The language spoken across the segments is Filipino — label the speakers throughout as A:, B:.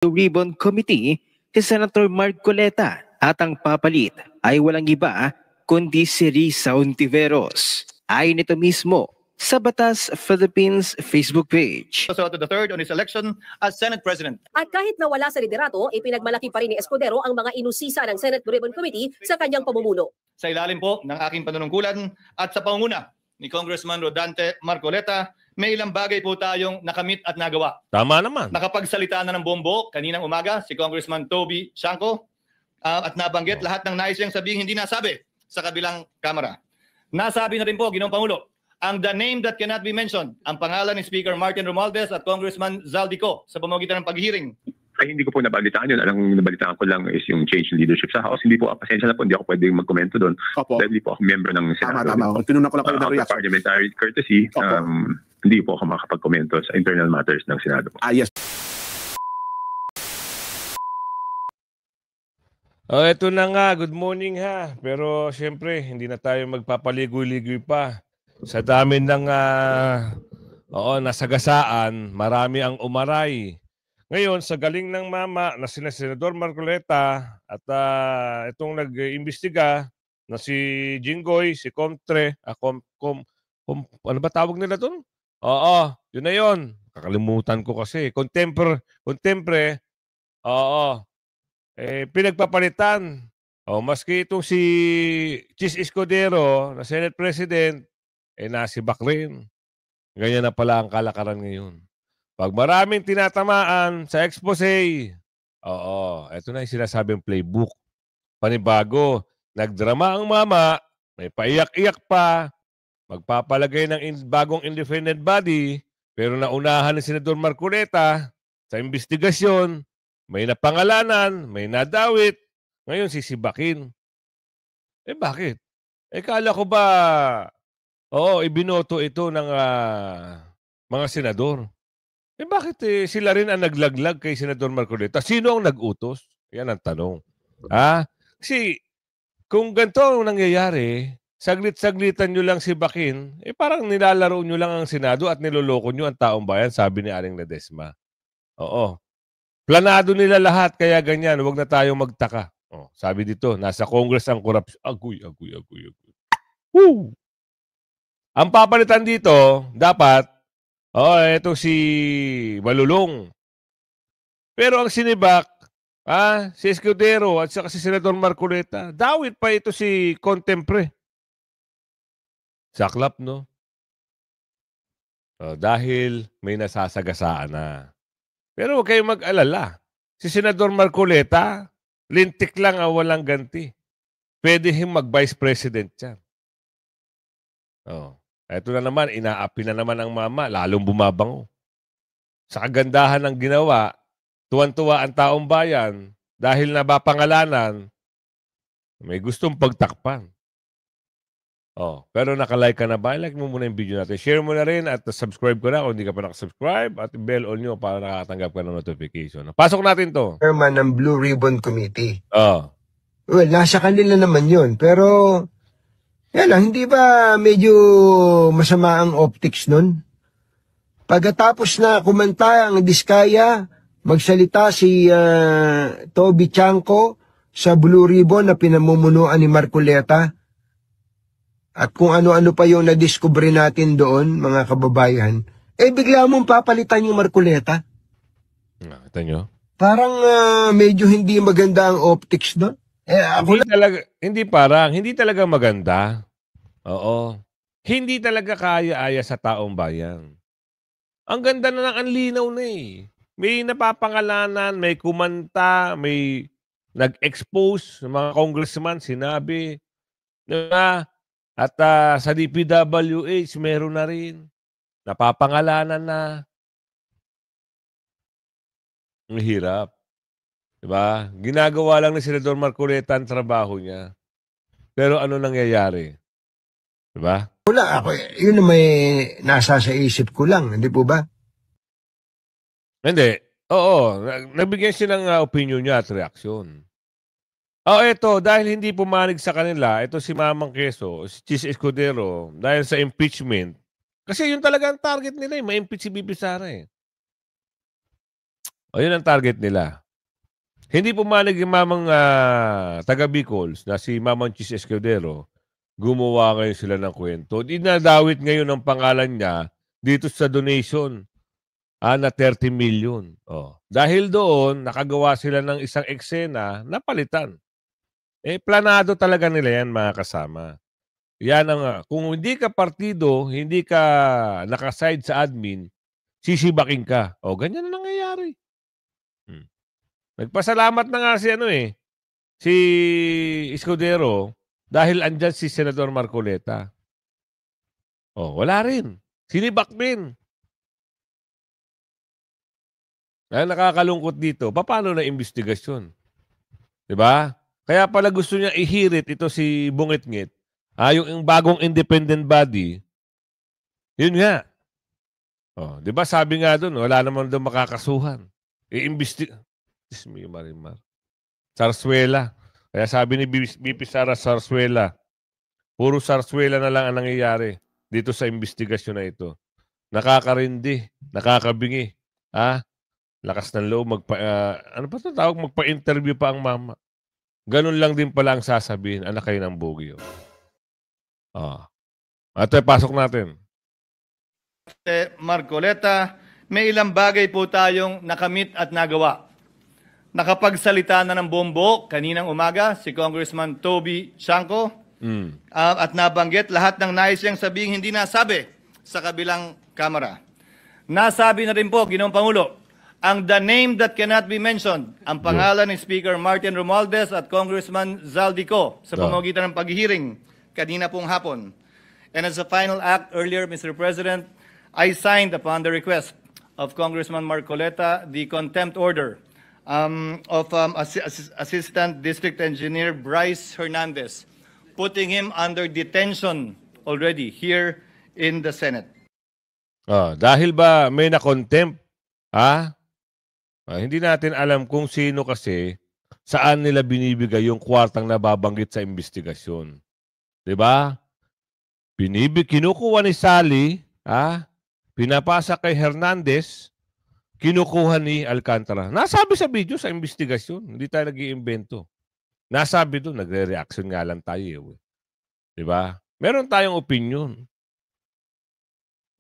A: Ribbon Committee si Senator Marcoleta at ang papalit ay walang iba kundi si Risa Ontiveros. Ayon nito mismo sa Batas Philippines Facebook page.
B: Soto III on his election as Senate President.
C: At kahit nawala sa liderato, ipinagmalaki pa rin ni Escudero ang mga inusisa ng Senate Ribbon Committee sa kanyang pamumuno.
B: Sa ilalim po ng aking panunungkulan at sa pangunguna ni Congressman Rodante Marcoleta, may ilang bagay po tayong nakamit at nagawa.
D: Tama naman.
B: Nakapagsalita na ng bombo kaninang umaga si Congressman Toby Shanco at nabanggit lahat ng nais niyang sabihin hindi nasabi sa kabilang kamera. Nasabi na rin po, Ginoong Pangulo, ang the name that cannot be mentioned, ang pangalan ni Speaker Martin Romualdez at Congressman Zaldico sa pamamagitan ng paghiring.
E: Ay, hindi ko po nabalitaan yun. Ang nabalitaan ko lang is yung change in leadership sa House. Hindi po, pasensya na po, hindi ako pwedeng magkomento doon. Dahil hindi po ako member ng Senado.
F: Tama. Tinuna ko lang kayo ng reaction.
E: Parliamentary courtesy, hindi po ako makakapag-komento sa internal matters ng Senado.
F: Yes.
D: Eto na nga, good morning ha. Pero siyempre, hindi na tayo magpapaligoy-ligoy pa. Sa dami ng nasagasaan, marami ang umaray. Ngayon, sa galing ng mama na sina Senador Marcoleta at itong nag-imbestiga na si Jinggoy, si Comtre, ano ba tawag nila doon? Oo, yun na yun. Kakalimutan ko kasi. Contempre, pinagpapalitan. Maski itong si Chis Escudero na Senate President, nasibak rin. Ganyan na pala ang kalakaran ngayon. Pag maraming tinatamaan sa expose, ito na yung sinasabing playbook. Panibago, nagdrama ang mama, may paiyak-iyak pa, magpapalagay ng bagong independent body, pero naunahan ni Senador Marcoleta sa investigasyon, may napangalanan, may nadawit, ngayon sisibakin. Bakit? Kala ko ba, ibinoto ito ng mga senador. Bakit sila rin ang naglaglag kay Senador Marcoleta? Sino ang nag-utos? Yan ang tanong. Kasi kung ganito ang nangyayari, saglit-saglitan nyo lang si Bakin, parang nilalaro nyo lang ang Senado at niloloko nyo ang taong bayan, sabi ni Aling Ledesma. Planado nila lahat, kaya ganyan, huwag na tayong magtaka. Sabi dito, nasa Congress ang korupsyon. Aguy. Woo! Ang papalitan dito, dapat, ito si Malulong. Pero ang sinibak, si Escudero at saka si Senador Marcoleta, dawit pa ito si Contempre. Saklap, no? Dahil may nasasagasaan na. Pero huwag kayong mag-alala. Si Senador Marcoleta, lintik lang walang ganti. Pwede him mag-vice president yan. Ito na naman, inaapi na naman ang mama, lalong bumabango. Sa kagandahan ng ginawa, tuwan-tuwa ang taong bayan dahil napapangalanan, may gustong pagtakpan. Pero nakalike ka na ba? Like mo muna yung video natin. Share mo na rin at subscribe ko na kung hindi ka pa nakasubscribe at bell on nyo para nakatanggap ka ng notification. Pasok natin to.
G: Chairman ng Blue Ribbon Committee.
D: Well,
G: nasa kanila naman yun. Pero, yan lang, hindi ba medyo masama ang optics nun? Pagkatapos na kumanta ang Diskaya, magsalita si Toby Shanco sa Blue Ribbon na pinamumunuan ni Marcoleta. At kung ano-ano pa yung nadiskubre natin doon, mga kababayan, bigla mong papalitan yung Marcoleta.
D: Ito nyo?
G: Parang medyo hindi maganda ang optics doon.
D: Hindi talaga maganda. Hindi talaga kaya-aya sa taong bayan. Ang ganda na ng anlinaw na May napapangalanan, may kumanta, may nag-expose ng mga congressman, sinabi na at sa DPWH meron na rin. Napapangalanan na. Ang hirap. Diba? Ginagawa lang ni Senador Marcoleta ang trabaho niya. Pero ano nangyayari? Diba?
G: Wala ako. Yun na may nasa sa isip ko lang. Hindi po ba?
D: Hindi. Oo. Nabigyan siya ng opinion niya at reaksyon. Ito, dahil hindi pumanig sa kanila, ito si Mamang Quezon, si Chis Escudero, dahil sa impeachment. Kasi yun talaga ang target nila, ma-impeach si Bibi Sara O yun ang target nila. Hindi pumanig yung mamang taga Bicols na si Mamang Chis Escudero. Gumawa ngayon sila ng kwento. Dinadawit ngayon ang pangalan niya dito sa donation na 30 million. Dahil doon, nakagawa sila ng isang eksena na palitan. Planado talaga nila yan, mga kasama. Yan ang, kung hindi ka partido, hindi ka nakaside sa admin, sisibaking ka. Ganyan na nangyayari. Nagpasalamat na nga si Escudero dahil andyan si Senador Marcoleta. Wala rin. Sinibak din. Nakakalungkot dito. Paano na investigasyon? Diba? Kaya pala gusto niya ihirit ito si Bungit-ngit. Yung bagong independent body, yun nga. Diba sabi nga doon, wala naman doon makakasuhan. Marimar. Sarsuela. Kaya sabi ni BP Sara, Sarsuela. Puro Sarsuela na lang ang nangyayari dito sa investigasyon na ito. Nakakarindi, nakakabingi. Lakas ng loob, ano pa ito tawag? Magpa-interview pa ang mama. Ganun lang din pala ang sasabihin, anak kayo ng bugyo. Ito, pasok natin.
B: Marcoleta, may ilang bagay po tayong nakamit at nagawa. Nakapagsalita na ng bombo kaninang umaga si Congressman Toby Shanco at nabanggit lahat ng nais niyang sabihin hindi nasabi sa kabilang kamera. Nasabi na rin po, Ginoong Pangulo, ang the name that cannot be mentioned, ang pangalan ni Speaker Martin Romualdez at Congressman Zaldico sa pamamagitan ng paghihiring kanina pong hapon. And as a final act earlier, Mr. President, I signed upon the request of Congressman Marcoleta the contempt order of Assistant District Engineer Bryce Hernandez, putting him under detention already here in the Senate.
D: Dahil ba may na-contempt? Hindi natin alam kung sino kasi saan nila binibigay yung kwartang nababanggit sa investigasyon. Diba? Kinukuha ni Sally, pinapasa kay Hernandez, kinukuha ni Alcantara. Nasabi sa video sa investigasyon. Hindi tayo nag-iimbento. Nasabi doon, nagre-reaction nga lang tayo. Diba? Meron tayong opinion.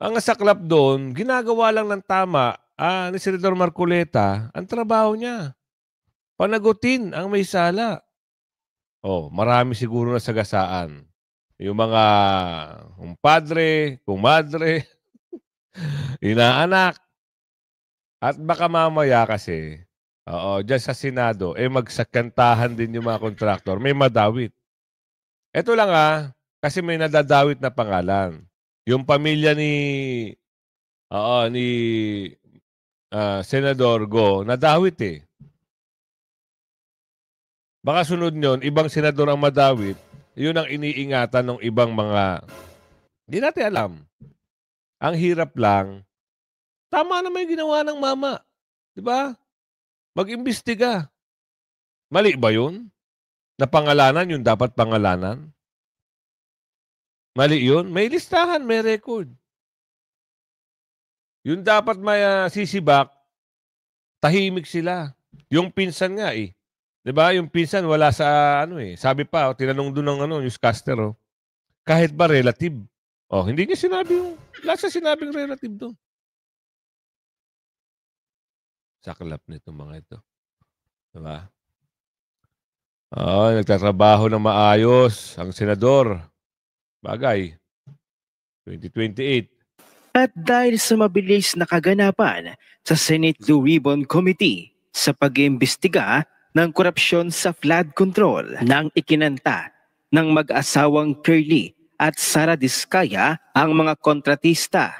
D: Ang saklap doon, ginagawa lang ng tama ni Senador Marcoleta ang trabaho niya. Panagutin ang may sala. Marami siguro na sagasaan. Yung mga kumpadre, kumadre, inaanak. At baka mamaya kasi, dyan sa Senado, magsakantahan din yung mga kontraktor. May madawit. Ito lang kasi may nadadawit na pangalan. Yung pamilya ni Senador Go, nadawit Baka sunod nyon, ibang senador ang madawit, yun ang iniingatan ng ibang mga, hindi natin alam. Ang hirap lang, tama naman yung ginawa ng mama. Diba? Mag-imbestiga. Mali ba yun? Na pangalanan, yung dapat pangalanan? Mali yun? May listahan, may record. Yung dapat may sisibak, tahimik sila. Yung pinsan nga Diba? Yung pinsan wala sa Sabi pa, tinanong doon ng newscaster, kahit ba relative? Hindi niya sinabi yung, wala sa sinabing relative doon. Saklap nito mga ito. Diba? Nagtatrabaho ng maayos ang senador. Bagay. 2028.
A: At dahil sa mabilis na kaganapan sa Senate Blue Ribbon Committee sa pag-iimbestiga ng korupsyon sa flood control nang ikinanta ng mag-asawang Curly at Sara Diskaya ang mga kontratista,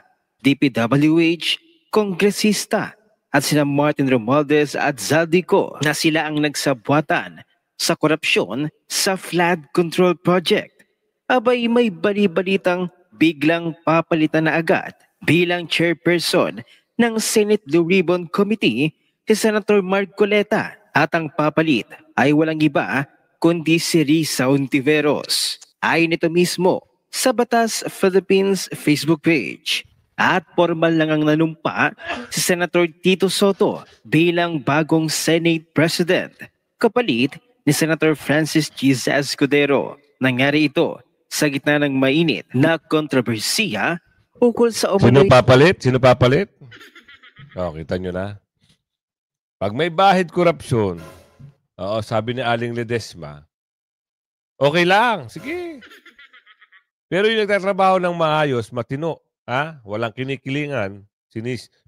A: DPWH, kongresista at sina Martin Romualdez at Zaldico na sila ang nagsabwatan sa korupsyon sa flood control project. Abay may bali-balitang biglang papalitan na agad bilang chairperson ng Senate Blue Ribbon Committee si Senator Marcoleta at ang papalit ay walang iba kundi si Risa Hontiveros. Ayon nito mismo sa Batas Philippines Facebook page. at formal lang ang nanumpa si Senator Tito Soto bilang bagong Senate President, kapalit ni Senator Francis G. Escudero. Nangyari ito sa gitna ng mainit na kontrobersiya ukol sa
D: Sino
A: umano'y
D: papalit? Sino papalit? Oh, kita nyo na. Pag may bahid korupsyon, sabi ni Aling Ledesma, okay lang, sige. Pero yung nagtatrabaho ng maayos, matino, walang kinikilingan,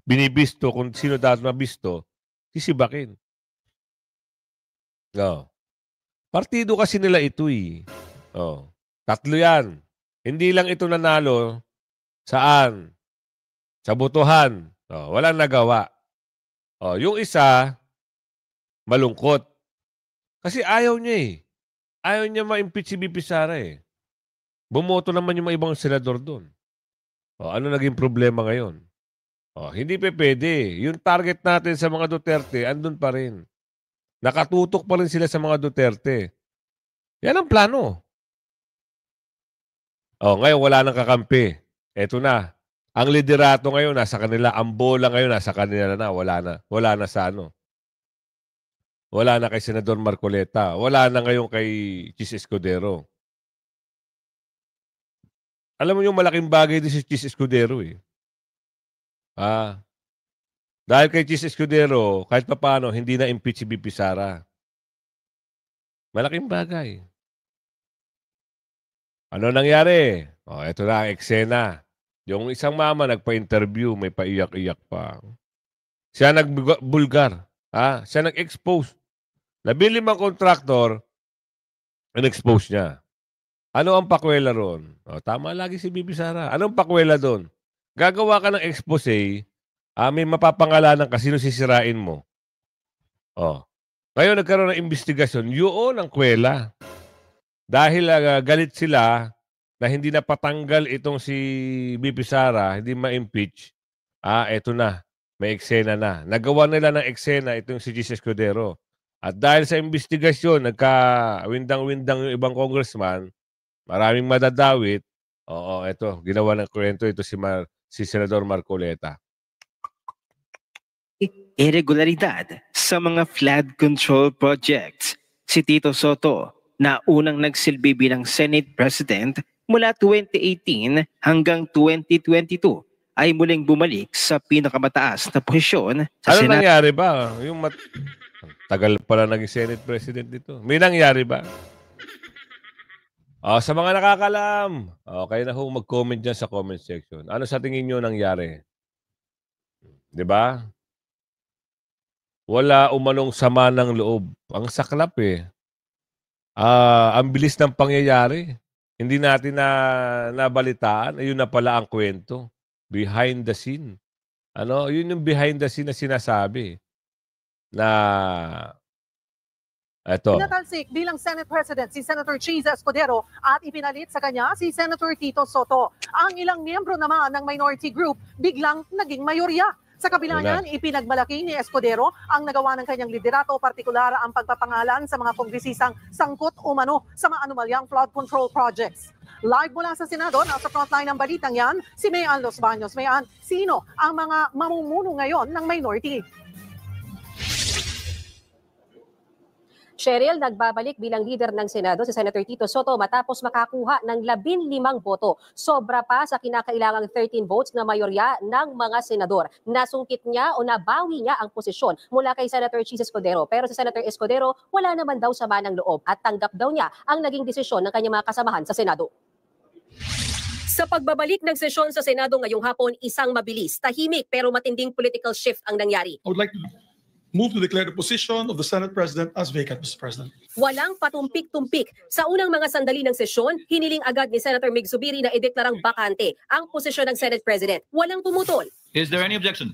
D: binibisto kung sino dapat mabisto, sisibakin. No. Partido kasi nila ito eh. Tatlo yan. Hindi lang ito nanalo saan? Sa botohan. Walang nagawa. Yung isa, malungkot. Kasi ayaw niya eh. Ayaw niya ma-impeach si BP Sara eh. Bumoto naman yung mga ibang senador doon. Ano naging problema ngayon? Hindi pwede. Yung target natin sa mga Duterte, andun pa rin. Nakatutok pa rin sila sa mga Duterte. Yan ang plano. Ngayon wala nang kakampi. Eto na. Ang liderato ngayon nasa kanila. Ang bola ngayon nasa kanila na. Wala na. Wala na sa ano. Wala na kay Senador Marcoleta. Wala na ngayon kay Chis Escudero. Alam mo yung malaking bagay din si Chis Escudero eh. Dahil kay Chis Escudero, kahit pa paano, hindi na impeach si BP Sara. Malaking bagay. Ano nangyari? Ito na ang eksena. Yung isang mama nagpa-interview, may paiyak-iyak pa. Siya nagbulgar. Siya nag-expose. Nabili mang kontraktor, in-expose niya. Ano ang pakwela ron? Tama lagi si BP Sara. Anong pakwela doon? Gagawa ka ng expose, may mapapangalanan ka sino sisirain mo. Ngayon nagkaroon ng investigasyon, yun ang kwela. Dahil galit sila na hindi napatanggal itong si BP Sara, hindi ma-impeach, eto na, may eksena na. Nagawa nila ng eksena itong si Chis Escudero. At dahil sa investigasyon, nagka-windang-windang yung ibang congressman, maraming madadawit. Ito, ginawa ng kwento ito si Senador Marcoleta.
A: irregularidad sa mga flood control projects. Si Tito Soto na unang nagsilbi bilang Senate President mula 2018 hanggang 2022 ay muling bumalik sa pinakamataas na posisyon sa
D: Ano
A: Senado.
D: nangyari ba? Tagal pala naging Senate President dito. May nangyari ba? Sa mga nakakalam, kayo na ho mag-comment dyan sa comment section. Ano sa tingin nyo nangyari? Diba? Wala umanong sama ng loob. Ang saklap eh. Ang bilis ng pangyayari. Hindi natin nabalitaan. Ayun na pala ang kwento. Behind the scene. Yun yung behind the scene na sinasabi. Na eto.
F: Pinatalsik bilang Senate President si Senator Chis Escudero at ipinalit sa kanya si Senator Tito Soto. Ang ilang miyembro naman ng minority group biglang naging mayorya. Sa kabila niyan, ipinagmalaki ni Escudero ang nagawa ng kanyang liderato, partikular ang pagpapangalan sa mga kongresisang sangkot umano sa mga anomalyang flood control projects. Live mula sa Senado, nasa frontline ng balitang yan, si Mayan Los Baños. Mayan, sino ang mga mamumuno ngayon ng minority?
C: Cheryl, nagbabalik bilang leader ng Senado si Senator Tito Soto matapos makakuha ng 15 boto. Sobra pa sa kinakailangang 13 votes na mayorya ng mga senador. Nasungkit niya o nabawi niya ang posisyon mula kay Senator Chis Escudero. Pero si Senator Escudero wala naman daw sama ng loob at tanggap daw niya ang naging desisyon ng kanyang mga kasamahan sa Senado. Sa pagbabalik ng sesyon sa Senado ngayong hapon, isang mabilis, tahimik pero matinding political shift ang nangyari.
H: I would like to move to declare the position of the Senate President as vacant, Mr. President.
C: Walang patumpik-tumpik. Sa unang mga sandali ng sesyon, hiniling agad ni Senator Mig Zubiri na ideklarang bakante ang posisyon ng Senate President. Walang pumutol.
I: Is there any objection?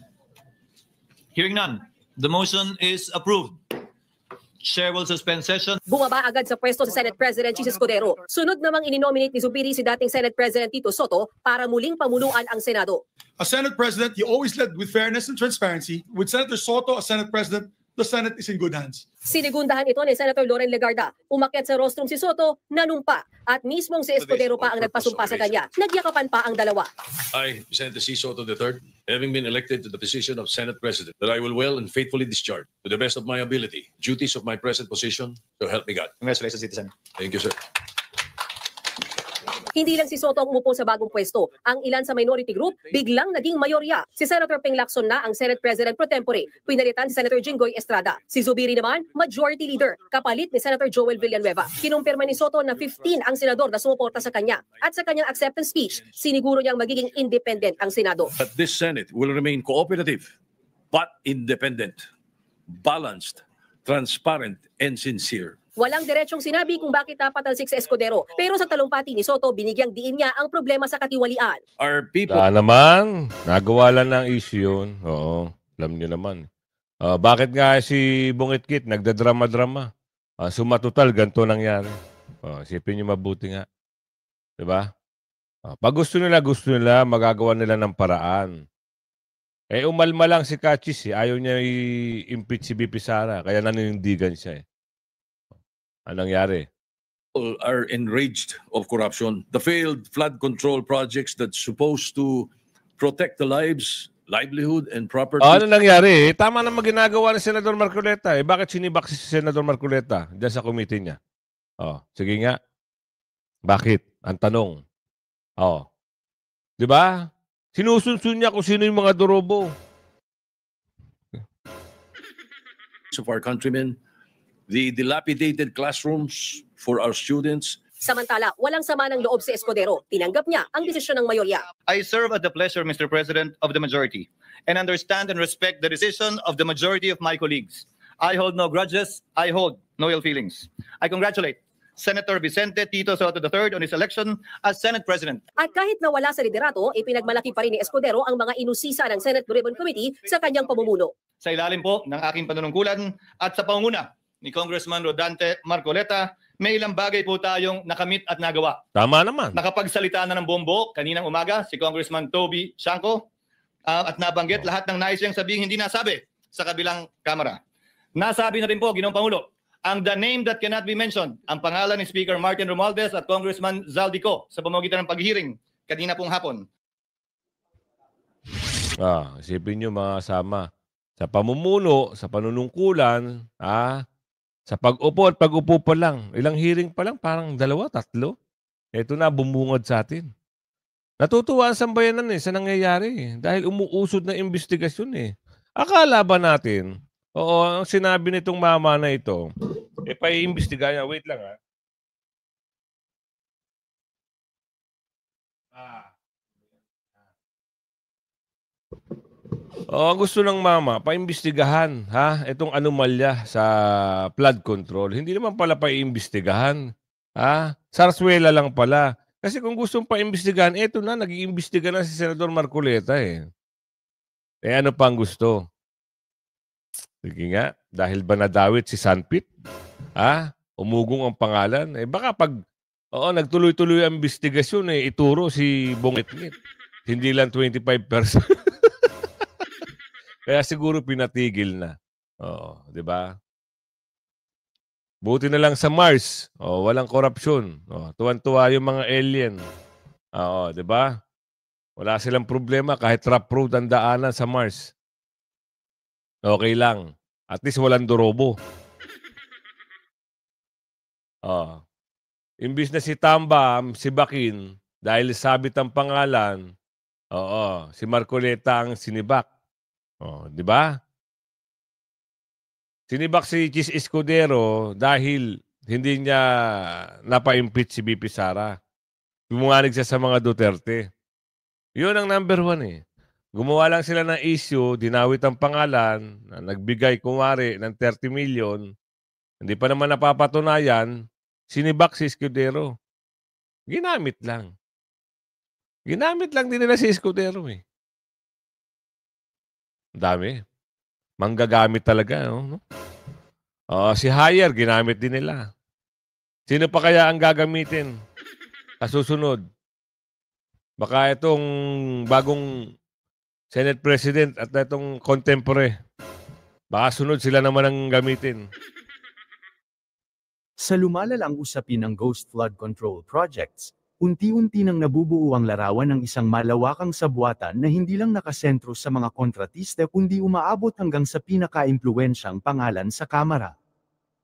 I: Hearing none, the motion is approved. Chair will suspend session.
C: Bumaba agad sa pwesto sa Senate President Chis Escudero. Sunod namang ininominate ni Zubiri si dating Senate President Tito Soto para muling pamunuan ang Senado.
H: As Senate President, he always led with fairness and transparency. With Senator Soto as Senate President, the Senate is in good hands.
C: Sinigundahan ito ni Senator Loren Legarda. Umakyat sa rostrum si Soto, nanumpa. At mismong si Escudero pa ang nagpasumpa sa kanya. Nagyakapan pa ang dalawa.
J: I, Senator C. Soto III, having been elected to the position of Senate President, that I will well and faithfully discharge, to the best of my ability, duties of my present position, so help me God.
B: Congratulations, citizen.
J: Thank you, sir.
C: Hindi lang si Soto ang umupo sa bagong pwesto. Ang ilan sa minority group biglang naging mayorya. Si Senator Ping Lacson na ang Senate President pro tempore. Pinalitan si Senator Jinggoy Estrada. Si Zubiri naman, Majority Leader. Kapalit ni Senator Joel Villanueva. Kinumpirma ni Soto na 15 ang senador na sumuporta sa kanya. At sa kanyang acceptance speech, siniguro niyang magiging independent ang Senado.
J: But this Senate will remain cooperative, but independent, balanced, transparent, and sincere.
C: Walang diretsong sinabi kung bakit napatalsik sa Escudero. Pero sa talumpati ni Soto, binigyang diin niya ang problema sa katiwalian.
J: Our people...
D: naman, nagawa lang ng issue yun. Oo, alam niyo naman. Bakit nga si Bungitkit nagdadrama-drama? Sumatotal, ganito nangyari. Isipin niyo mabuti nga. Diba? Pag gusto nila, magagawa nila ng paraan. Umalma lang si Kachis. Ayaw niya i-impeach si BP Sara. Kaya nanindigan siya. Anong nangyari?
J: Are enraged of corruption. The failed flood control projects that's supposed to protect the lives, livelihood, and property.
D: Ano nangyari? Tama naman ginagawa ni Senador Marcoleta. Bakit sinibak si Senador Marcoleta dyan sa committee niya? Sige nga. Bakit? Ang tanong. Di ba? Sinusunsun niya kung sino yung mga durobo.
J: Of our countrymen, the dilapidated classrooms for our students.
C: Samantala, walang sama ng loob si Escudero. Tinanggap niya ang desisyon ng mayorya.
B: I serve at the pleasure, Mr. President, of the majority and understand and respect the decision of the majority of my colleagues. I hold no grudges. I hold no ill feelings. I congratulate Senator Vicente Tito Soto III on his election as Senate President.
C: At kahit nawala sa liderato, ipinagmalaki pa rin ni Escudero ang mga inusisa ng Senate Blue Ribbon Committee sa kanyang pamumuno.
B: Sa ilalim po ng aking panunungkulan at sa pangunguna ni Congressman Rodante Marcoleta, may ilang bagay po tayong nakamit at nagawa.
D: Tama naman.
B: Nakapagsalita na ng bombo kaninang umaga si Congressman Toby Shanco at nabanggit lahat ng nais niyang sabihin hindi nasabi sa kabilang kamera. Nasabi na rin po, Ginoong Pangulo, ang the name that cannot be mentioned, ang pangalan ni Speaker Martin Romualdez at Congressman Zaldico sa pamamagitan ng paghiring kanina pong hapon.
D: Isipin niyo mga kasama, sa pamumuno, sa panunungkulan, sa pag-upo at pag-upo pa lang, ilang hearing pa lang, parang 2, 3. Ito na, bumungad sa atin. Natutuwa ang sambayanan sa nangyayari dahil umuusod na investigasyon Akala ba natin, ang sinabi nitong mama na ito, paiimbestiga niya. Wait lang ang gusto ng mama, paimbestigahan, itong anomalya sa flood control. Hindi naman pala paimbestigahan. Sarswela lang pala. Kasi kung gustong paimbestigahan, eto na, nag-iimbestiga na si Senador Marcoleta ano pa ang gusto? Sige nga, dahil ba nadawit si Sanpit? Umugong ang pangalan? Baka pag nagtuloy-tuloy ang investigasyon, ituro si Bungitngit. Hindi lang 25%. Kaya siguro pinatigil na. Di ba? Buti na lang sa Mars. Walang korupsyon. Tuwan-tuwa yung mga alien. Di ba? Wala silang problema kahit rough road ang daanan sa Mars. Okay lang. At least walang durobo. Imbis na si Tamba, si Bakin, dahil sabit ang pangalan, si Marcoleta ang sinibak. Di ba? Sinibak si Chis Escudero dahil hindi niya napa-impeach si BP Sara. Bumunganig siya sa mga Duterte. Yun ang number 1 Gumawa lang sila ng issue, dinawit ang pangalan, nagbigay kumari ng 30 million, hindi pa naman napapatunayan, sinibak si Escudero. Ginamit lang. Ginamit lang din nila si Escudero Dami. Manggagamit talaga. Si Hyer, ginamit din nila. Sino pa kaya ang gagamitin? Kasusunod. Baka itong bagong Senate President at itong contemporary. Baka sunod sila naman ang gamitin.
K: Sa lumalalang usapin ng ghost flood control projects, unti-unti nang nabubuo ang larawan ng isang malawakang sabwatan na hindi lang nakasentro sa mga kontratista kundi umaabot hanggang sa pinaka-impluwensyang pangalan sa Kamara.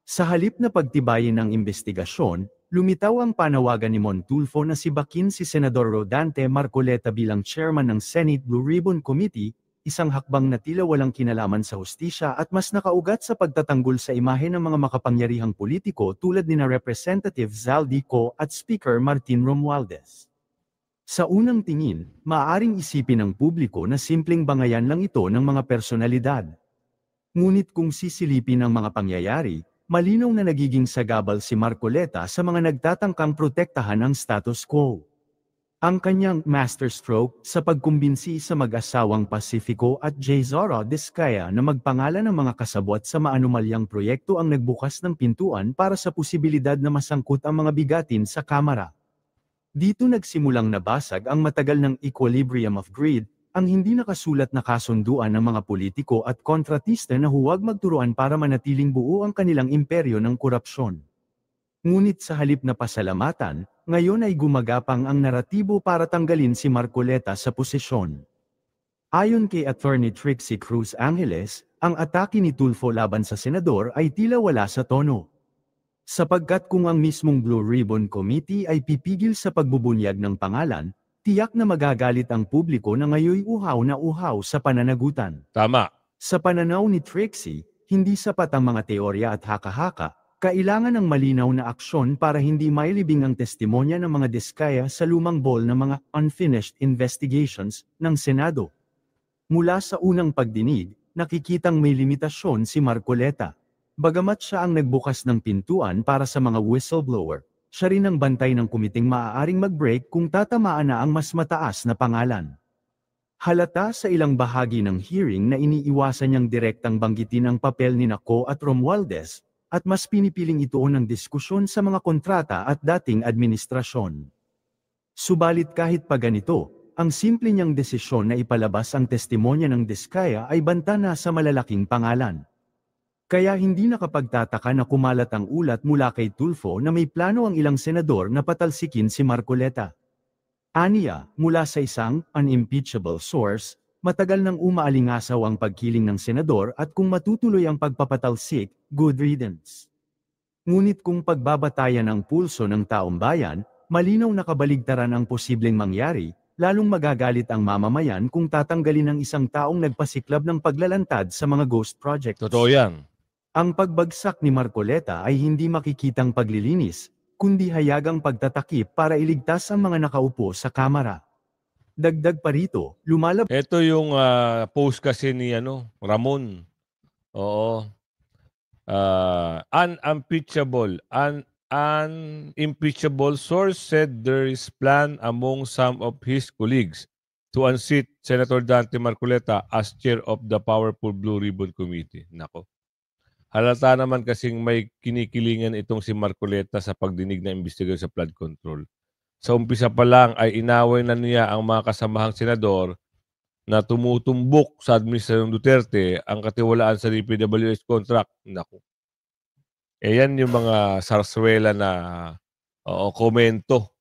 K: Sa halip na pagtibayin ang investigasyon, lumitaw ang panawagan ni Montulfo na sibakin si Senador Rodante Marcoleta bilang chairman ng Senate Blue Ribbon Committee, isang hakbang na tila walang kinalaman sa hustisya at mas nakaugat sa pagtatanggol sa imahe ng mga makapangyarihang politiko tulad ni na Representative Zaldico at Speaker Martin Romualdez. Sa unang tingin, maaaring isipin ng publiko na simpleng bangayan lang ito ng mga personalidad. Ngunit kung sisilipin ang mga pangyayari, malinaw na nagiging sagabal si Marcoleta sa mga nagtatangkang protektahan ang status quo. Ang kanyang masterstroke sa pagkumbinsi sa mag-asawang Pacifico at J. Zora Diskaya na magpangalan ng mga kasabwat sa maanumalyang proyekto ang nagbukas ng pintuan para sa posibilidad na masangkot ang mga bigatin sa Kamara. Dito nagsimulang nabasag ang matagal ng equilibrium of greed, ang hindi nakasulat na kasunduan ng mga politiko at kontratista na huwag magturuan para manatiling buo ang kanilang imperyo ng korupsyon. Ngunit sa halip na pasalamatan, ngayon ay gumagapang ang naratibo para tanggalin si Marcoleta sa posisyon. Ayon kay Attorney Trixie Cruz Angeles, ang atake ni Tulfo laban sa senador ay tila wala sa tono. Sapagkat kung ang mismong Blue Ribbon Committee ay pipigil sa pagbubunyag ng pangalan, tiyak na magagalit ang publiko na ngayoy uhaw sa pananagutan.
D: Tama.
K: Sa pananaw ni Trixie, hindi sapat ang mga teorya at haka-haka, kailangan ng malinaw na aksyon para hindi mailibing ang testimonya ng mga diskaya sa lumang bol ng mga unfinished investigations ng Senado. Mula sa unang pagdinig, nakikitang may limitasyon si Marcoleta. Bagamat siya ang nagbukas ng pintuan para sa mga whistleblower, siya rin ang bantay ng komiting maaaring mag-break kung tatamaan na ang mas mataas na pangalan. Halata sa ilang bahagi ng hearing na iniiwasan niyang direktang banggitin ang papel ni Naco at Romualdez, at mas pinipiling ituon ng diskusyon sa mga kontrata at dating administrasyon. Subalit kahit pa ganito, ang simple niyang desisyon na ipalabas ang testimonya ng Diskaya ay banta na sa malalaking pangalan. Kaya hindi nakapagtataka na kumalat ang ulat mula kay Tulfo na may plano ang ilang senador na patalsikin si Marcoleta. Aniya, mula sa isang unimpeachable source, matagal nang umaalingasaw ang pagkiling ng senador at kung matutuloy ang pagpapatalsik, good riddance. Ngunit kung pagbabatayan ang pulso ng taong bayan, malinaw na kabaligtaran ang posibleng mangyari, lalong magagalit ang mamamayan kung tatanggalin ang isang taong nagpasiklab ng paglalantad sa mga ghost projects.
D: Totoo yan.
K: Ang pagbagsak ni Marcoleta ay hindi makikitang paglilinis, kundi hayagang pagtatakip para iligtas ang mga nakaupo sa Kamara. Dagdag pa rito, lumalab...
D: Ito yung post kasi ni Ramon. Oo. Unimpeachable source said there is plan among some of his colleagues to unseat Senator Dante Marcoleta as chair of the powerful Blue Ribbon Committee. Nako. Halata naman kasing may kinikilingan itong si Marcoleta sa pagdinig na investigasyon sa flood control. Sa umpisa pa lang ay inaway na niya ang mga kasamahang senador na tumutumbok sa Administrasyon Duterte ang katiwalaan sa DPWH contract. Naku. Yan yung mga sarswela na komento.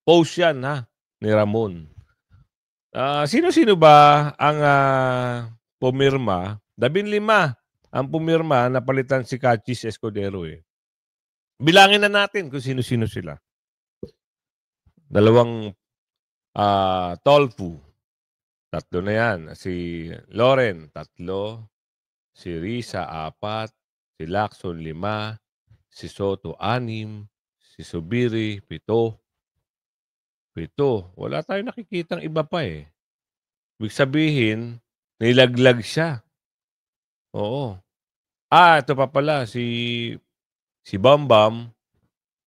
D: Post yan ni Ramon. Sino-sino ba ang pumirma? 15 ang pumirma na palitan si Cachis Escudero. Bilangin na natin kung sino-sino sila. 2 Tolfu. 3 na yan. Si Loren, 3. Si Risa, 4. Si Lacson, 5. Si Soto, 6. Si Subiri, 7. Wala tayong nakikitang iba pa Ibig sabihin, nilaglag siya. Oo. Ito pa pala. Si Bambam,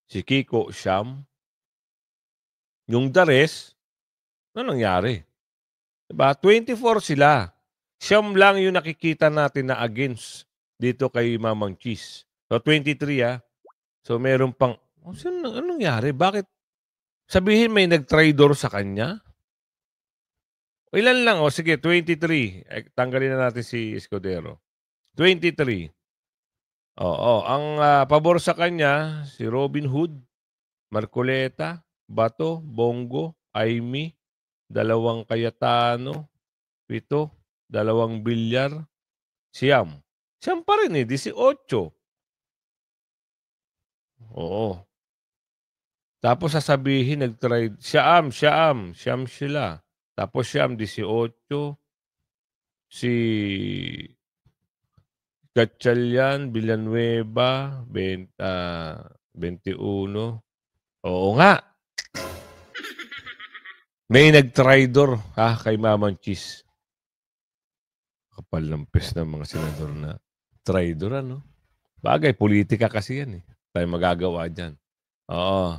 D: si Kiko, Siyam. Yung the rest, ano nangyari? Diba? 24 sila. Siyam lang yung nakikita natin na against dito kay Mamang Cheese. So, 23 So, meron pang, anong nangyari? Bakit? Sabihin may nag-traitor sa kanya? Ilan lang? Sige, 23. Tanggalin na natin si Escudero. 23. Oo, ang pabor sa kanya, si Robin Hood, Marcoleta, Bato, Bongo, Aimee, 2 Cayetano, 7, 2 Bilyar, Siyam. Siyam pa rin 18. Oo. Tapos sasabihin, nag-try, Siyam sila. Tapos Siyam, 18. Si Gatchalian, Villanueva, 21. Oo nga. May nag-tridor kay Mamang Cheese. Kapal ng pes ng mga senador na tridor, ano? Bagay, politika kasi yan eh. Tayo magagawa dyan. Oo.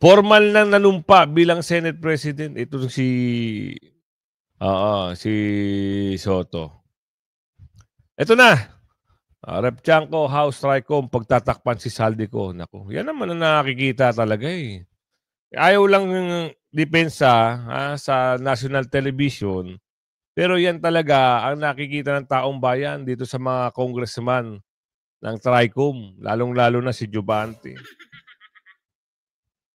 D: Formal nang nanumpa bilang Senate President. Ito si Soto. Ito na. Rep Chanco, House Tricom, pagtatakpan si Saldico. Naku, yan naman ang nakikita talaga eh. Ayaw lang yung depensa sa national television. Pero yan talaga ang nakikita ng taong bayan dito sa mga congressman ng Tricom. Lalong-lalo na si Jubante.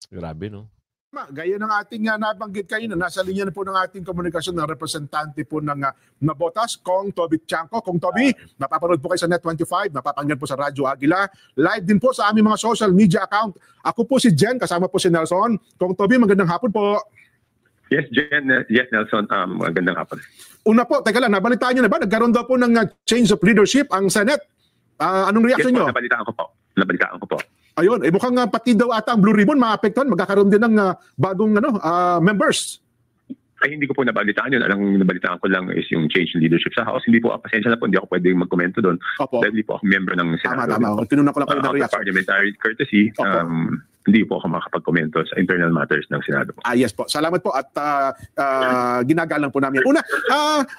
D: Grabe, no?
L: Gaya ng ating nabanggit kayo na nasa linya na po ng ating komunikasyon ng representante po ng Nabotas, Kong Toby Chanco. Kong Toby, napapanood po kayo sa Net25, napapakinggan po sa Radyo Agila. Live din po sa aming mga social media account. Ako po si Jen, kasama po si Nelson. Kong Toby, magandang hapon po.
E: Yes, Jen. Yes, Nelson. Magandang hapon.
L: Una po, teka lang, nabalitaan nyo na ba? Nagkaroon daw po ng change of leadership ang Senate. Anong reaction nyo?
E: Nabalitaan ko po.
L: Ayun, mukhang pati daw ata ang Blue Ribbon maapektuhan, magkakaroon din ng bagong members.
E: Ay, hindi ko po nabalitaan yun. Ang nabalitaan ko lang is yung change in leadership sa House. Hindi po, pasensya na po, hindi ako pwedeng magkomento doon. Dahil hindi po ako member ng Senado.
L: Tama. Tinunan ko lang kayo ng reaction.
E: Parliamentary courtesy, hindi po ako makakapag-komento sa internal matters ng Senado.
L: Yes po. Salamat po at ginagalang po namin. Una,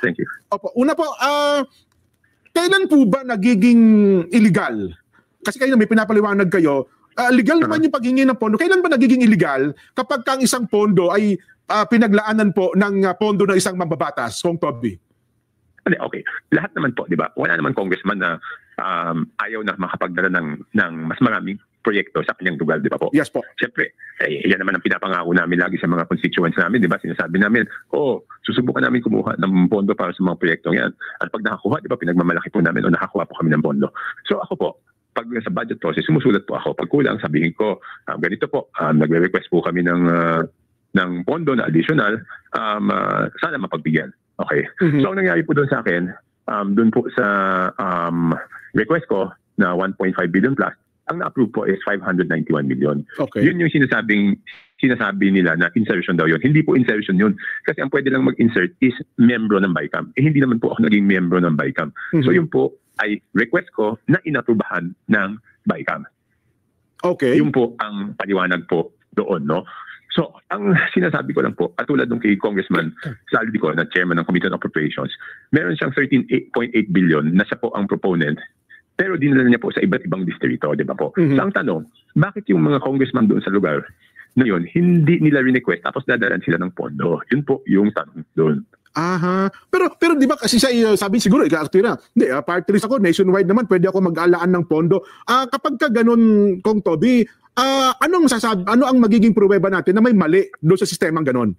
E: thank you.
L: Una po, kailan po ba nagiging illegal? Kasi kayo may pinapaliwanag kayo, legal naman yung paghingi ng pondo. Kailan ba nagiging illegal kapag ang isang pondo ay pinaglaanan po ng pondo ng isang mambabatas, Kong Toby?
E: Okay. Lahat naman po, di ba? Wala naman congressman na ayaw na makapagdala ng mas maraming proyekto sa kanyang lugar, di ba po?
L: Yes po.
E: Siyempre, yan naman ang pinapangako namin lagi sa mga constituents namin, di ba? Sinasabi namin, susubukan namin kumuha ng pondo para sa mga proyektong yan. At pag nakakuha, di ba, pinagmamalaki po namin o nakakuha po kami ng pondo. So ako po, pag sa budget process, sumusulat po ako. Pag kulang, sabihin ko, ganito po, nagre-request po kami ng pondo na additional, sana mapagbigyan. Okay. So ang nangyari po doon sa akin, doon po sa request ko na 1.5 billion plus, ang na-approve po is 591 million.
L: Okay.
E: Yun yung sinasabi nila na insertion daw yun. Hindi po insertion yun. Kasi ang pwede lang mag-insert is membro ng BICAM. Hindi naman po ako naging membro ng BICAM. So yun po ay request ko na inaprubahan ng BICAM.
L: Okay.
E: Yun po ang paliwanag po doon, no? So, ang sinasabi ko lang po, at tulad ng kay Congressman Saldico na chairman ng Committee on Appropriations, meron siyang 13.8 billion na siya po ang proponent, pero dinala niya po sa iba't ibang distrito, di ba po? So, ang tanong, bakit yung mga congressman doon sa lugar na yun, hindi nila request tapos dadalan sila ng pondo? Yun po yung tanong doon.
L: Aha. Pero di ba kasi sabi siguro ika-actira, hindi, party list ako, nationwide naman, pwede ako mag-alaan ng pondo. Kapag ka ganun, Kong Toby, ano ang magiging pruweba natin na may mali doon sa sistemang ganun?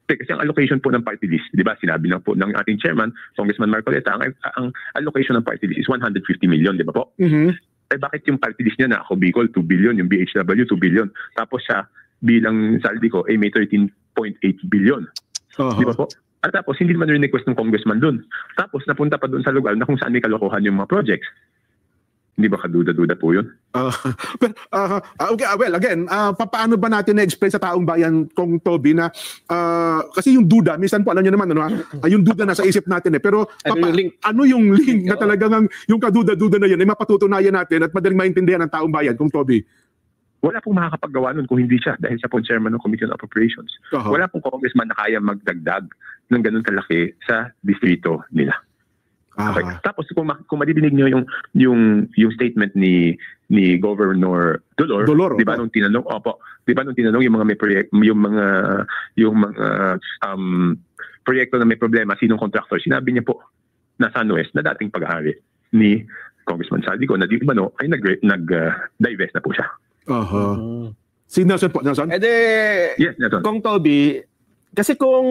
E: Kasi ang allocation po ng party list, di ba, sinabi lang po ng ating chairman, Congressman Marcoleta, ang allocation ng party list is 150 million, di ba po? Eh bakit yung party list niya na ako Bicol, 2 billion, yung BHW, 2 billion, tapos siya bilang Saldico, may 13.8 billion. Di ba po? At tapos, hindi naman request ng congressman doon. Tapos, napunta pa doon sa lugar na kung saan may kalokohan yung mga projects. Hindi ba kaduda-duda po yun?
L: Okay, well, again, paano ba natin na-explain sa taong bayan, Kong Toby, na kasi yung duda, minsan po, alam nyo naman, yung duda nasa isip natin pero ano yung link na talagang yung kaduda-duda na yun ay mapatutunayan natin at madaling maintindihan ng taong bayan, Kong Toby?
E: Wala pong makakapaggawa nun kung hindi siya dahil siya po chairman ng Committee on Appropriations. Wala pong congressman na kaya magdagdag ng ganun kalaki sa distrito nila. Okay. Tapos kung madidinig niyo yung statement ni Governor Dolor, di ba nung tinanong, yung mga proyekto na may problema, sinong contractor, sinabi niya po na San West na dating pag-aari. ni Congressman Saldico na di umano ay nag-divest na po siya.
L: Si Nelson po, Nelson?
E: Yes, Nelson.
M: Kung Toby, kasi kung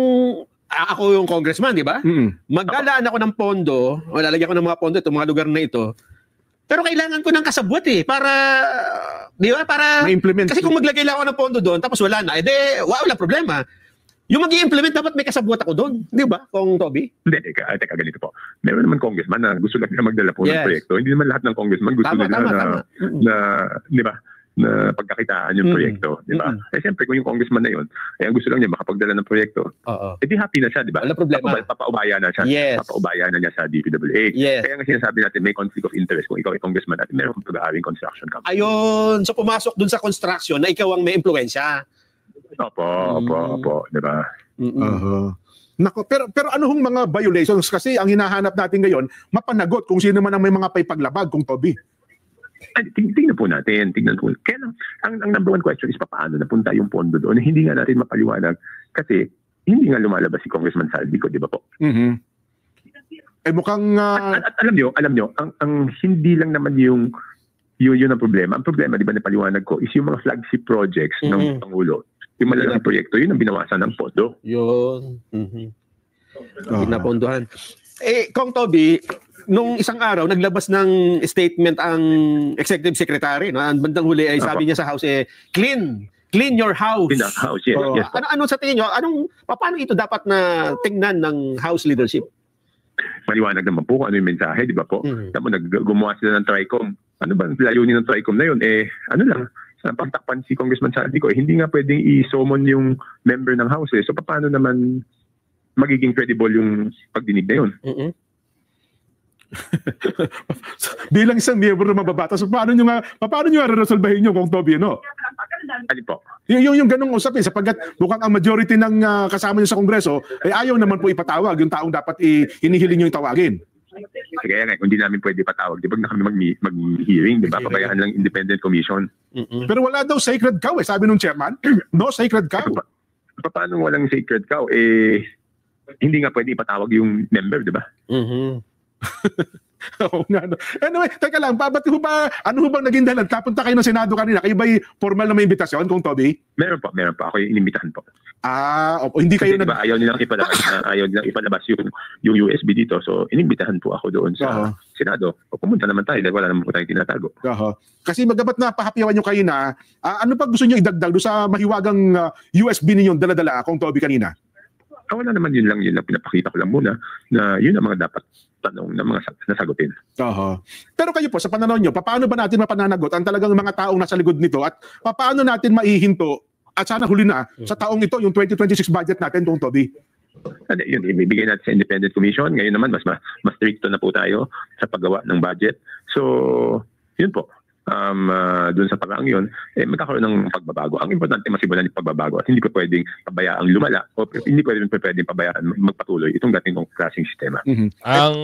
M: ako yung congressman, di ba? Maglalaan ako ng pondo, o lalagyan ko ng mga pondo, itong mga lugar na ito, pero kailangan ko ng kasabwat para, di ba? Para,
L: ma-implement.
M: Kasi kung maglagay lang ako ng pondo doon, tapos wala na, wala problema. Yung mag-i-implement, dapat may kasabwat ako doon. Di ba, Kung Toby?
E: Hindi, teka, ganito po. Meron naman congressman na gusto lang na magdala po ng proyekto. Hindi naman lahat ng congressman gusto nila na, di ba, na pagkakitaan yung proyekto, di ba? Eh siyempre, kung yung congressman na yun, ang gusto lang niya makapagdala ng proyekto, di happy na siya, di ba?
M: Wala problema.
E: Papaubaya na siya.
M: Yes.
E: Papaubaya na niya sa DPWH.
M: Yes.
E: Kaya nga sinasabi natin, may conflict of interest kung ikaw ay congressman at meron kang pag-aaring construction company.
M: Ayun, so pumasok dun sa construction na ikaw ang may impluensya.
E: Opo, di ba?
L: Nako, pero ano hong mga violations? Kasi ang hinahanap natin ngayon, mapanagot kung sino man ang may mga paipaglabag, Kung Toby.
E: Tingnan po natin. Kaya lang, ang number one question is paano napunta yung pondo doon. Hindi nga natin mapaliwanag kasi hindi nga lumalabas si Congressman Saldico, di ba po?
L: Mukhang...
E: At alam nyo, ang hindi lang naman yun ang problema. Ang problema, di ba, napaliwanag ko, is yung mga flagship projects ng Pangulo. Yung malalaking proyekto, yun ang binawasan ng pondo.
M: Yun. Pinapondohan. Kung Toby, nung isang araw, naglabas ng statement ang executive secretary. No? Ang bandang huli ay sabi niya sa House, clean your house.
E: Clean the house, yes.
M: Ano sa tingin nyo? Paano ito dapat na tingnan ng House leadership?
E: Maliwanag naman po kung ano yung mensahe, di ba po? Tapos gumawa sila ng TRICOM. Ano ba ang layunin ng TRICOM na yun? Ano lang, sa pagtakpan si Congressman Saldico, hindi nga pwedeng i-summon yung member ng House. So paano naman magiging credible yung pagdinig na yun?
L: Bilang isang miyembro ng mababatas, paano nyo nga resolbahin nyo, Kung Toby, no?
E: Ano po?
L: Yung ganung usapin, sapagkat mukhang ang majority ng kasama nyo sa Kongreso, ayaw naman po ipatawag yung taong dapat inihiling nyo yung tawagin.
E: Kaya nga, kung di namin pwede patawag, di ba na kami mag-hearing, di ba? Pabayaan lang independent commission.
L: Pero wala daw sacred cow, sabi nung chairman. No sacred cow.
E: Paano walang sacred cow? Hindi nga pwede ipatawag yung member, di ba?
L: Oo nga. No. Anyway, teka lang, ano ho bang naging dahilan? Tapunta kayo ng Senado kanina. Kayo ba'y formal na may imbitasyon, Kung Toby?
E: Meron po. Ako yung inimbitahan po.
L: Hindi kayo
E: diba, ayaw nilang ipalabas yung USB dito. So, inimbitahan po ako doon sa Senado. O pumunta naman tayo dahil wala naman po tayong tinatago.
L: Kasi magabat na pahapiyawan nyo kayo na, ano pa gusto nyo idagdag doon sa mahiwagang USB ninyong dala-dala, Kung Toby, kanina?
E: Wala naman yun lang pinapakita ko lang muna na yun ang mga dapat tanong na mga nasagutin.
L: Pero kayo po, sa pananaw nyo, paano ba natin mapananagot ang talagang mga taong nasa likod nito at paano natin maihinto at sana huli na sa taong ito, yung 2026 budget natin, Kung Toby?
E: Yun, ibibigay natin sa Independent Commission. Ngayon naman, mas stricto na po tayo sa paggawa ng budget. So, yun po. Doon sa paraang yun, magkakaroon ng pagbabago. Ang importante, masimulan yung pagbabago at hindi pa pwedeng pabayaang lumala o hindi pwedeng pabayaan magpatuloy itong dating kong klaseng sistema.
D: Ang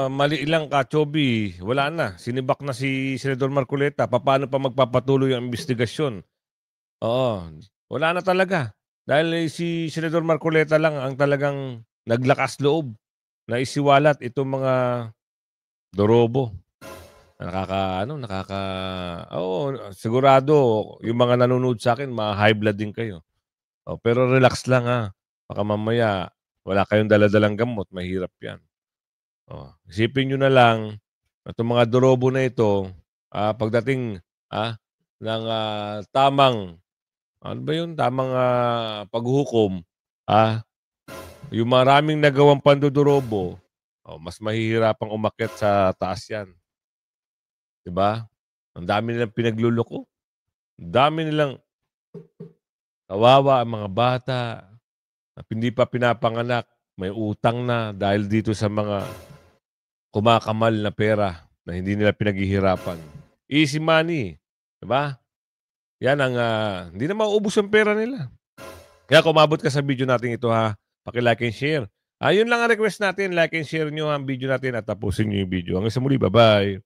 D: mali lang, Kachobi, wala na. Sinibak na si Senador Marcoleta. Paano pa magpapatuloy ang investigasyon? Wala na talaga. Dahil si Senador Marcoleta lang ang talagang naglakas loob na isiwalat itong mga dorobo. Sigurado yung mga nanonood sa akin, high blood din kayo. Pero relax lang baka mamaya wala kayong dala-dalang gamot, mahirap yan. Isipin nyo na lang, itong mga dorobo na ito, pagdating ng tamang paghuhukom, yung maraming nagawang pandodorobo, mas mahihirapang umakyat sa taas yan. Diba? Ang dami nilang pinagluloko. Ang dami nilang kawawa ang mga bata na hindi pa pinapanganak. May utang na dahil dito sa mga kumakamal na pera na hindi nila pinaghihirapan. Easy money. Diba? Yan ang hindi na mauubos ang pera nila. Kaya kung umabot ka sa video natin ito, paki-like and share. Yun lang ang request natin. Like and share nyo ang video natin at tapusin nyo yung video. Hanggang sa muli. Bye-bye.